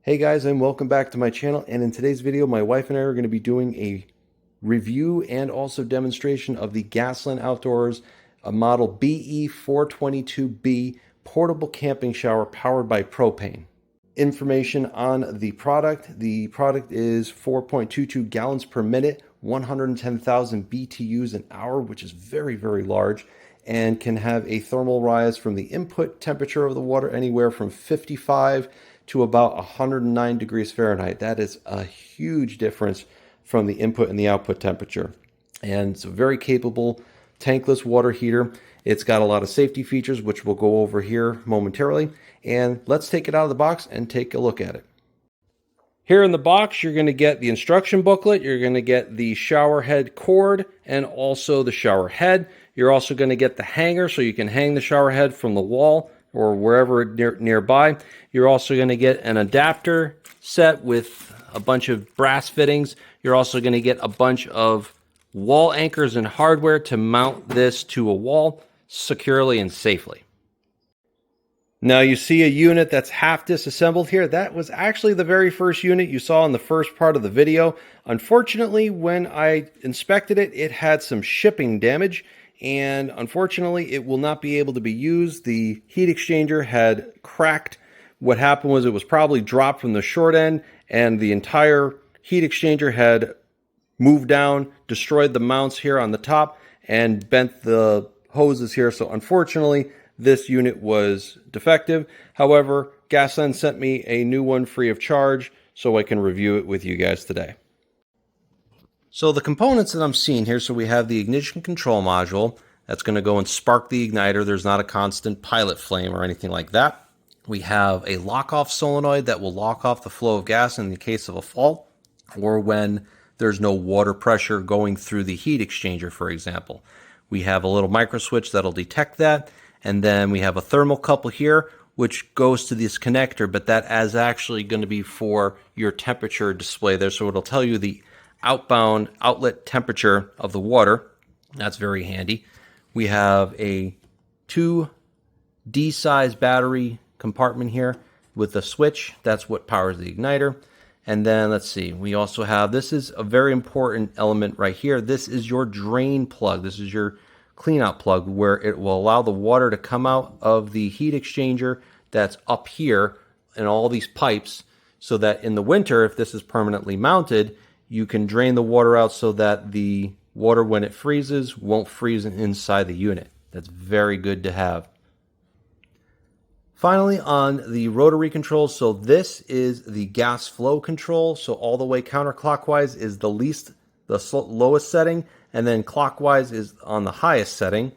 Hey guys, and welcome back to my channel. And in today's video, my wife and I are going to be doing a review and also demonstration of the Gasland Outdoors model BE422B portable camping shower powered by propane. Information on the product. The product is 4.22 gallons per minute, 110,000 BTUs an hour, which is very, very large, and can have a thermal rise from the input temperature of the water anywhere from 55 to about 109 degrees Fahrenheit. That is a huge difference from the input and the output temperature. And it's a very capable tankless water heater. It's got a lot of safety features, which we'll go over here momentarily. And let's take it out of the box and take a look at it. Here in the box, you're going to get the instruction booklet, you're going to get the shower head cord, and also the shower head. You're also going to get the hanger so you can hang the shower head from the wall or wherever nearby. You're also going to get an adapter set with a bunch of brass fittings. You're also going to get a bunch of wall anchors and hardware to mount this to a wall securely and safely. Now you see a unit that's half disassembled here. That was actually the very first unit you saw in the first part of the video. Unfortunately, when I inspected it, it had some shipping damage, and unfortunately it will not be able to be used. The heat exchanger had cracked. What happened was it was probably dropped from the short end, and the entire heat exchanger had moved down, destroyed the mounts here on the top, and bent the hoses here. So unfortunately, this unit was defective. However, Gasland sent me a new one free of charge, so I can review it with you guys today. So the components that I'm seeing here, so we have the ignition control module. That's going to go and spark the igniter. There's not a constant pilot flame or anything like that. We have a lock-off solenoid that will lock off the flow of gas in the case of a fault, or when there's no water pressure going through the heat exchanger, for example. We have a little micro switch that'll detect that. And then we have a thermocouple here, which goes to this connector, but that is actually going to be for your temperature display there. So it'll tell you the outbound outlet temperature of the water. That's very handy. We have a 2D size battery compartment here with a switch. That's what powers the igniter. And then let's see, we also have, this is a very important element right here. This is your drain plug. This is your clean out plug, where it will allow the water to come out of the heat exchanger that's up here in all these pipes, so that in the winter, if this is permanently mounted, you can drain the water out so that the water, when it freezes, won't freeze inside the unit. That's very good to have. Finally, on the rotary controls, so this is the gas flow control. So all the way counterclockwise is the lowest setting, and then clockwise is on the highest setting.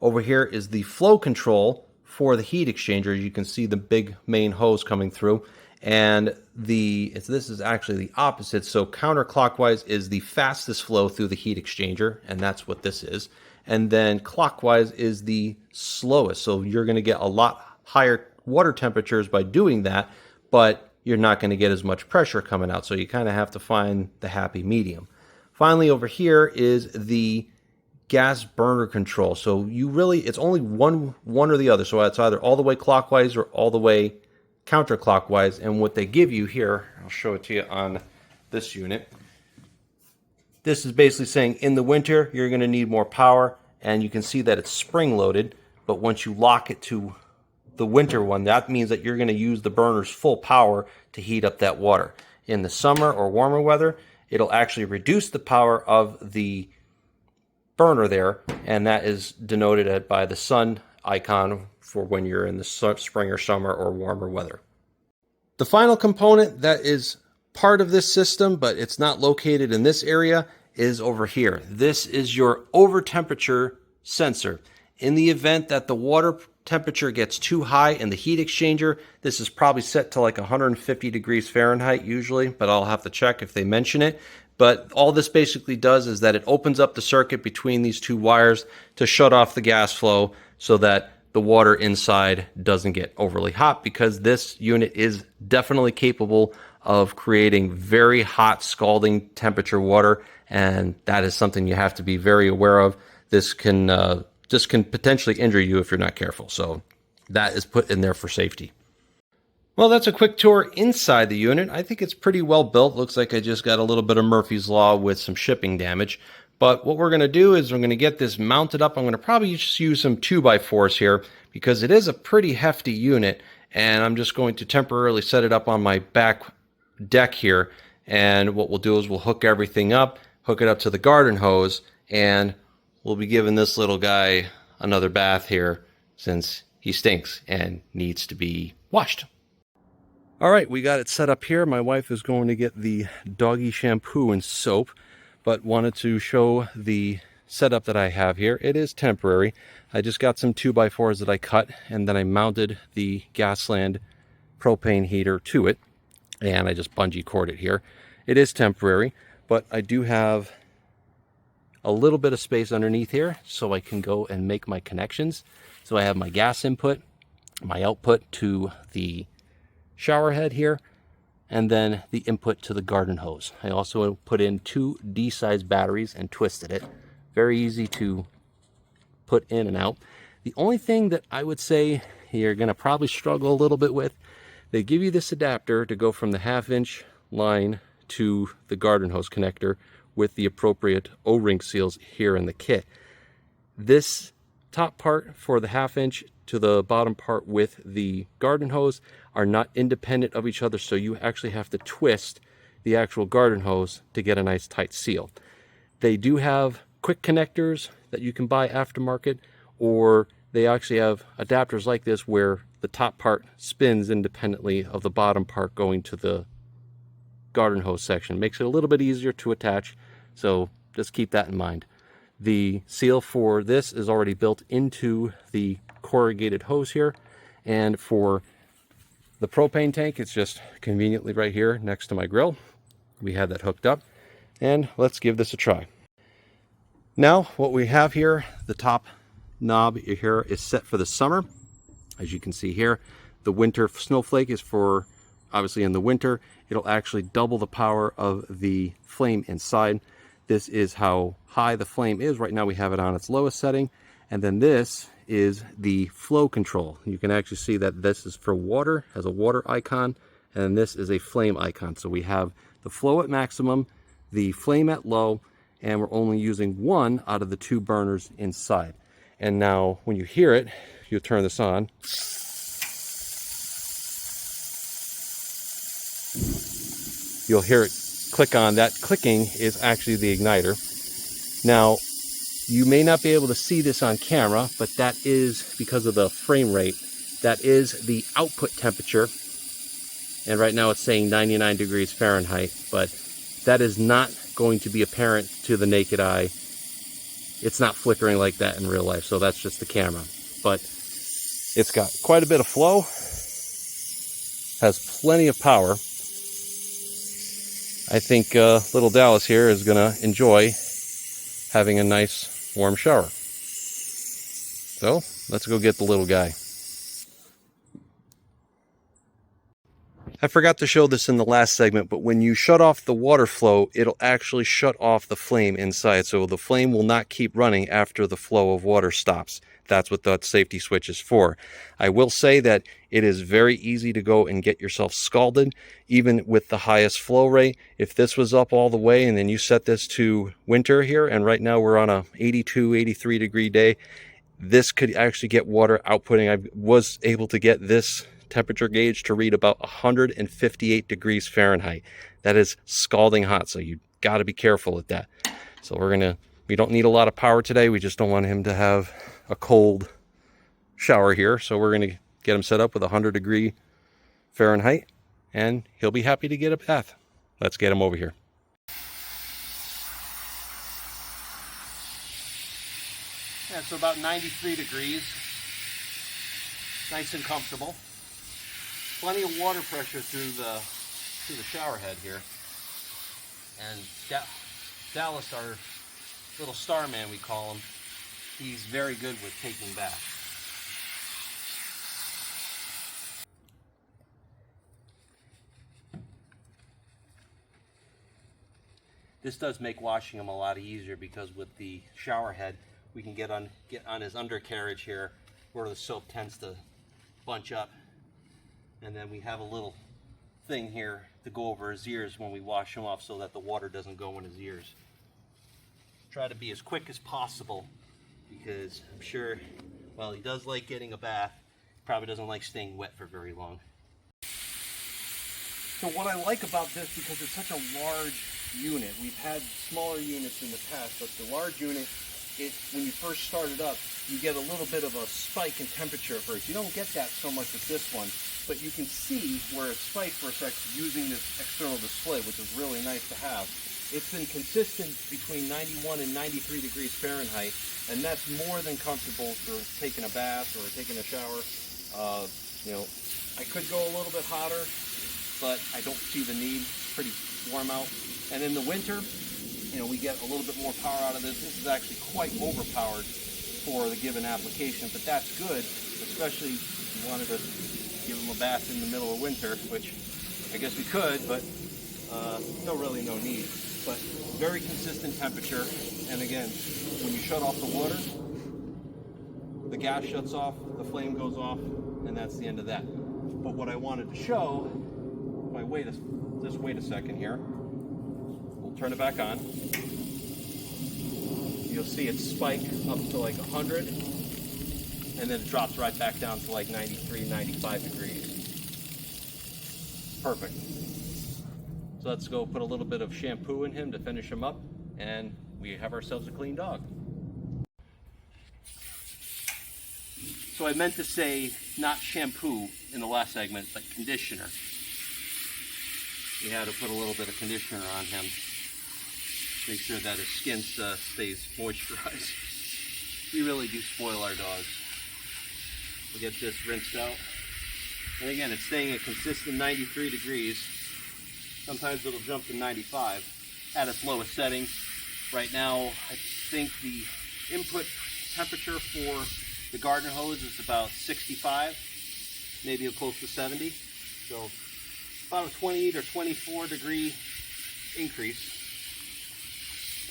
Over here is the flow control for the heat exchanger. You can see the big main hose coming through, and this is actually the opposite. So counterclockwise is the fastest flow through the heat exchanger, and that's what this is. And then clockwise is the slowest. So you're going to get a lot higher water temperatures by doing that, but you're not going to get as much pressure coming out. So you kind of have to find the happy medium. Finally, over here is the gas burner control. So it's only one or the other. So it's either all the way clockwise or all the way counterclockwise. And what they give you here, I'll show it to you on this unit. This is basically saying in the winter, you're going to need more power. And you can see that it's spring loaded. But once you lock it to the winter one, that means that you're going to use the burner's full power to heat up that water. In the summer or warmer weather, it'll actually reduce the power of the burner there, and that is denoted by the sun icon for when you're in the spring or summer or warmer weather. The final component that is part of this system, but it's not located in this area, is over here. This is your over temperature sensor. In the event that the water temperature gets too high in the heat exchanger, this is probably set to like 150 degrees Fahrenheit usually, but I'll have to check if they mention it. But all this basically does is that it opens up the circuit between these two wires to shut off the gas flow so that the water inside doesn't get overly hot, because this unit is definitely capable of creating very hot, scalding temperature water, and that is something you have to be very aware of. This can potentially injure you if you're not careful. So that is put in there for safety. Well, that's a quick tour inside the unit. I think it's pretty well built. Looks like I just got a little bit of Murphy's Law with some shipping damage. But what we're going to do is we're going to get this mounted up. I'm going to probably just use some 2x4s here because it is a pretty hefty unit. And I'm just going to temporarily set it up on my back deck here. And what we'll do is we'll hook everything up, hook it up to the garden hose, and we'll be giving this little guy another bath here since he stinks and needs to be washed. All right, we got it set up here. My wife is going to get the doggy shampoo and soap, but wanted to show the setup that I have here. It is temporary. I just got some 2x4s that I cut, and then I mounted the Gasland propane heater to it, and I just bungee cord it here. It is temporary, but I do have a little bit of space underneath here so I can go and make my connections. So I have my gas input, my output to the shower head here, and then the input to the garden hose. I also put in 2 D-size batteries and twisted it. Very easy to put in and out. The only thing that I would say you're going to probably struggle a little bit with, they give you this adapter to go from the 1/2-inch line to the garden hose connector with the appropriate O-ring seals here in the kit. This top part for the 1/2-inch to the bottom part with the garden hose are not independent of each other, so you actually have to twist the actual garden hose to get a nice tight seal. They do have quick connectors that you can buy aftermarket, or they actually have adapters like this where the top part spins independently of the bottom part going to the garden hose section. Makes it a little bit easier to attach, so just keep that in mind. The seal for this is already built into the corrugated hose here, and for the propane tank, it's just conveniently right here next to my grill. We had that hooked up, and let's give this a try. Now, what we have here, the top knob here is set for the summer. As you can see here, the winter snowflake is for, obviously in the winter, it'll actually double the power of the flame inside. This is how high the flame is. Right now we have it on its lowest setting. And then this is the flow control. You can actually see that this is for water, has a water icon, and this is a flame icon. So we have the flow at maximum, the flame at low, and we're only using one out of the 2 burners inside. And now when you hear it, you turn this on. You'll hear it click on. That clicking is actually the igniter. Now, you may not be able to see this on camera, but that is because of the frame rate. That is the output temperature. And right now it's saying 99 degrees Fahrenheit, but that is not going to be apparent to the naked eye. It's not flickering like that in real life, so that's just the camera. But it's got quite a bit of flow, has plenty of power. I think little Dallas here is going to enjoy having a nice warm shower. So let's go get the little guy. I forgot to show this in the last segment, but when you shut off the water flow, it'll actually shut off the flame inside. So the flame will not keep running after the flow of water stops. That's what that safety switch is for. I will say that it is very easy to go and get yourself scalded, even with the highest flow rate. If this was up all the way and then you set this to winter here, and right now we're on a 82, 83 degree day, this could actually get water outputting. I was able to get this temperature gauge to read about 158 degrees Fahrenheit. That is scalding hot, so you got to be careful with that. So we don't need a lot of power today. We just don't want him to have a cold shower here. So we're going to get him set up with 100 degree Fahrenheit, and he'll be happy to get a bath. Let's get him over here. Yeah, it's about 93 degrees. Nice and comfortable. Plenty of water pressure through the shower head here. And Dallas, our little starman we call him, he's very good with taking baths. This does make washing him a lot easier because with the shower head, we can get on his undercarriage here where the soap tends to bunch up. And then we have a little thing here to go over his ears when we wash him off so that the water doesn't go in his ears. Try to be as quick as possible because I'm sure, well, he does like getting a bath. Probably doesn't like staying wet for very long. So what I like about this, because it's such a large unit, we've had smaller units in the past, but the large unit, when you first start it up, you get a little bit of a spike in temperature at first. You don't get that so much with this one, but you can see where it spiked for a second using this external display, which is really nice to have. It's been consistent between 91 and 93 degrees Fahrenheit, and that's more than comfortable for taking a bath or taking a shower. You know, I could go a little bit hotter, but I don't see the need. It's pretty warm out. And in the winter, you know, we get a little bit more power out of this. This is actually quite overpowered for the given application, but that's good, especially if you wanted to give them a bath in the middle of winter, which I guess we could, but no need. But very consistent temperature, and again, when you shut off the water, the gas shuts off, the flame goes off, and that's the end of that. But what I wanted to show, if I just wait a second here, we'll turn it back on. You'll see it spike up to like 100, and then it drops right back down to like 93, 95 degrees. Perfect. So let's go put a little bit of shampoo in him to finish him up, and we have ourselves a clean dog. So I meant to say not shampoo in the last segment, but conditioner. We had to put a little bit of conditioner on him. Make sure that his skin stays moisturized. We really do spoil our dogs. We'll get this rinsed out. And again, it's staying at consistent 93 degrees. Sometimes it'll jump to 95 at its lowest setting. Right now, I think the input temperature for the garden hose is about 65, maybe close to 70. So about a 20 to 24 degree increase.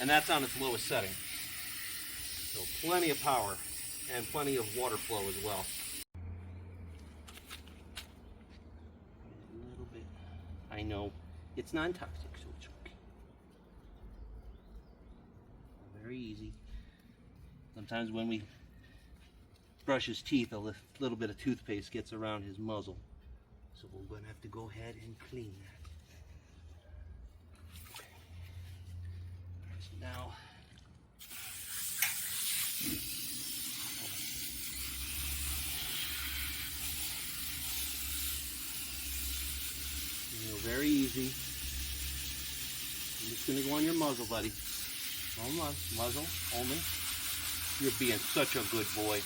And that's on its lowest setting. So plenty of power and plenty of water flow as well. A little bit. I know it's non-toxic, so it's okay. Very easy. Sometimes when we brush his teeth, a little bit of toothpaste gets around his muzzle. So we're going to have to go ahead and clean that. Now, very easy. I'm just going to go on your muzzle, buddy. Hold on, muzzle, only. You're being such a good boy.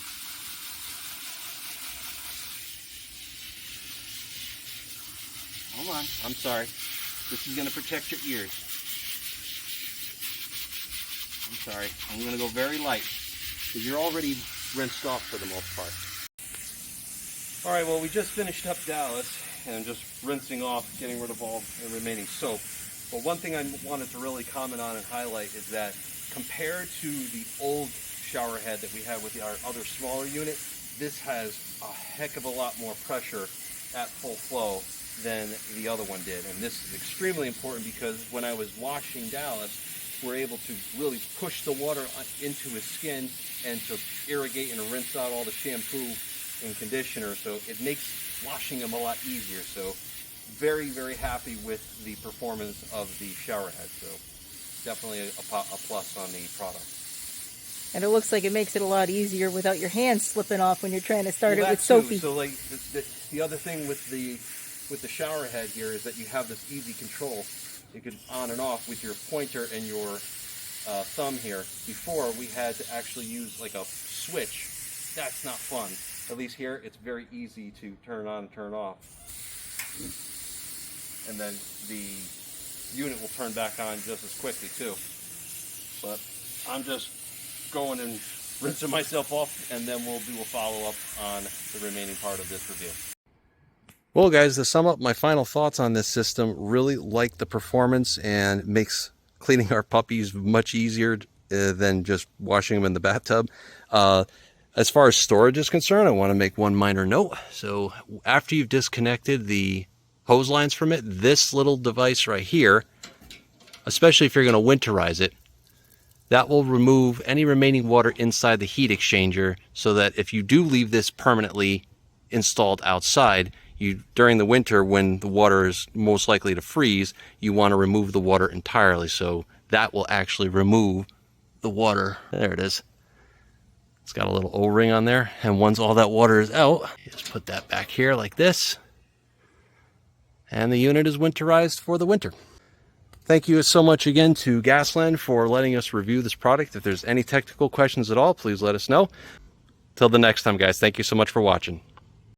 Hold on, I'm sorry. This is going to protect your ears. I'm sorry, I'm going to go very light, because you're already rinsed off for the most part. Alright, well, we just finished up Dallas, and just rinsing off, getting rid of all the remaining soap. But one thing I wanted to really comment on and highlight is that compared to the old shower head that we had with our other smaller unit, this has a heck of a lot more pressure at full flow than the other one did. And this is extremely important because when I was washing Dallas, we're able to really push the water into his skin and to irrigate and rinse out all the shampoo and conditioner, so it makes washing him a lot easier. So very, very happy with the performance of the shower head. So definitely a plus on the product. And it looks like it makes it a lot easier without your hands slipping off when you're trying to start it with Sophie. So like the other thing with the shower head here is that you have this easy control. You can on and off with your pointer and your thumb here. Before, we had to actually use like a switch. That's not fun. At least here, it's very easy to turn on and turn off. And then the unit will turn back on just as quickly too. But I'm just going and rinsing myself off, and then we'll do a follow-up on the remaining part of this review. Well, guys, to sum up my final thoughts on this system, really like the performance and makes cleaning our puppies much easier than just washing them in the bathtub. As far as storage is concerned, I want to make one minor note. So after you've disconnected the hose lines from it, this little device right here, especially if you're going to winterize it, that will remove any remaining water inside the heat exchanger, so that if you do leave this permanently installed outside, during the winter when the water is most likely to freeze, you want to remove the water entirely. So that will actually remove the water. There it is. It's got a little O-ring on there, and once all that water is out, you just put that back here like this, and the unit is winterized for the winter. Thank you so much again to Gasland for letting us review this product. If there's any technical questions at all, please let us know. Till the next time, guys, thank you so much for watching.